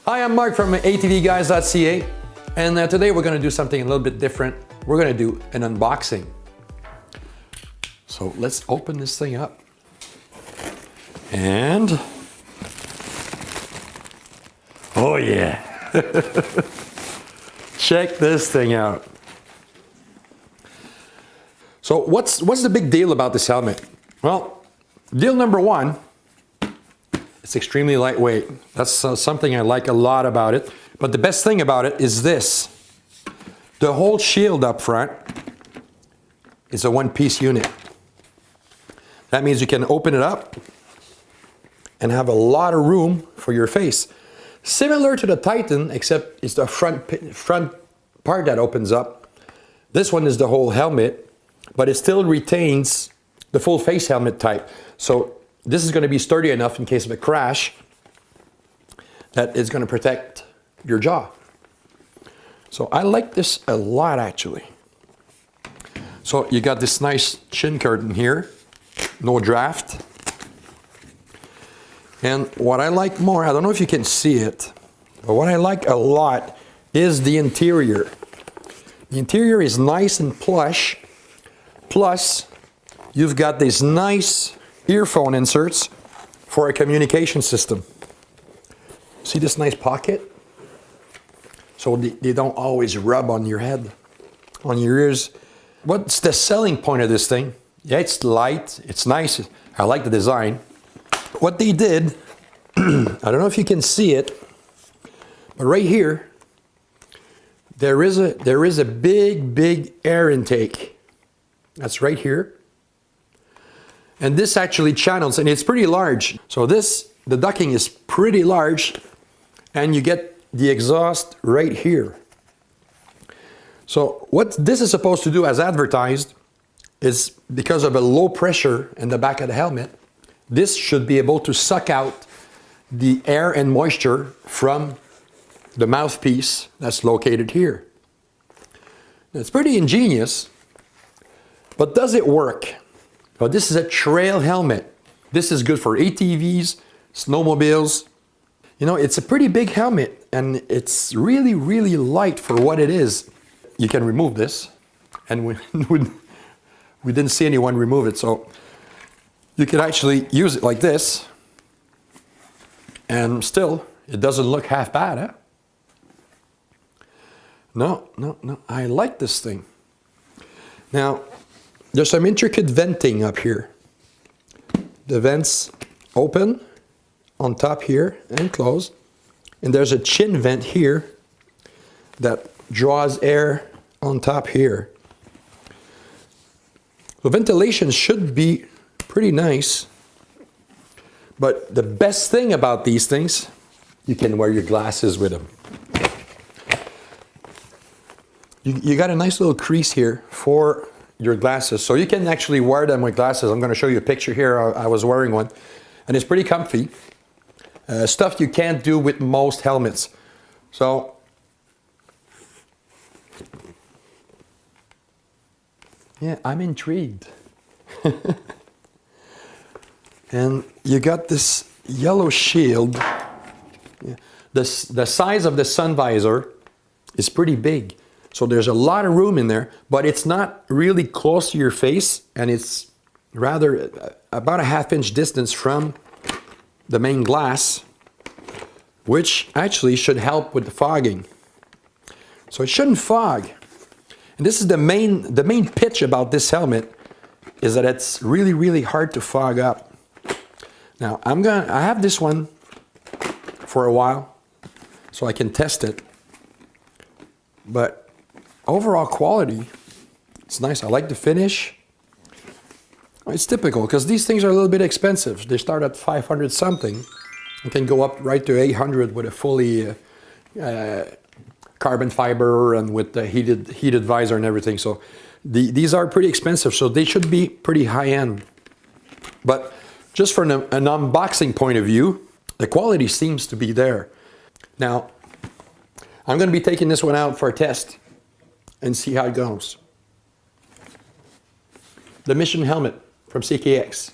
Hi, I'm Marc from atvguys.ca, and today we're going to do something a little bit different. We're going to do an unboxing. So let's open this thing up. And oh yeah, check this thing out. So what's the big deal about this helmet? Well, deal number one, it's extremely lightweight. That's something I like a lot about it. But the best thing about it is this. The whole shield up front is a one-piece unit. That means you can open it up and have a lot of room for your face. Similar to the Titan, except it's the front part that opens up. This one is the whole helmet, but it still retains the full face helmet type. So this is going to be sturdy enough in case of a crash that it's going to protect your jaw. So I like this a lot, actually. So you got this nice chin curtain here, no draft. And what I like more, I don't know if you can see it, but what I like a lot is the interior. The interior is nice and plush, plus you've got these nice earphone inserts for a communication system. See this nice pocket? So they don't always rub on your head, on your ears. What's the selling point of this thing? Yeah, it's light, it's nice, I like the design. What they did, I don't know if you can see it, but right here, there is a big air intake. That's right here. And this actually channels, and it's pretty large. So the ducting is pretty large, and you get the exhaust right here. So what this is supposed to do as advertised is, because of a low pressure in the back of the helmet, this should be able to suck out the air and moisture from the mouthpiece that's located here. It's pretty ingenious, but does it work? Well, this is a trail helmet. This is good for ATVs, snowmobiles. You know, it's a pretty big helmet, and it's really light for what it is. You can remove this, and we didn't see anyone remove it, so you can actually use it like this, and still, it doesn't look half bad, huh? No, I like this thing. Now, there's some intricate venting up here. The vents open on top here and close, and there's a chin vent here that draws air on top here. The ventilation should be pretty nice, but the best thing about these things, you can wear your glasses with them. You got a nice little crease here for your glasses, so you can actually wear them with glasses. I'm going to show you a picture here. I was wearing one, and it's pretty comfy. Stuff you can't do with most helmets. So yeah, I'm intrigued. And you got this yellow shield. Yeah. The size of the sun visor is pretty big. So there's a lot of room in there, but it's not really close to your face, and it's rather about a ½ inch distance from the main glass, which actually should help with the fogging. So it shouldn't fog. And this is the main pitch about this helmet, is that it's really hard to fog up. Now I have this one for a while, so I can test it. But overall quality, it's nice. I like the finish. It's typical, because these things are a little bit expensive. They start at 500 something and can go up right to 800 with a fully carbon fiber and with the heated visor and everything. So these are pretty expensive, so they should be pretty high end. But just from an unboxing point of view, the quality seems to be there. Now, I'm going to be taking this one out for a test and see how it goes. The Mission helmet from CKX.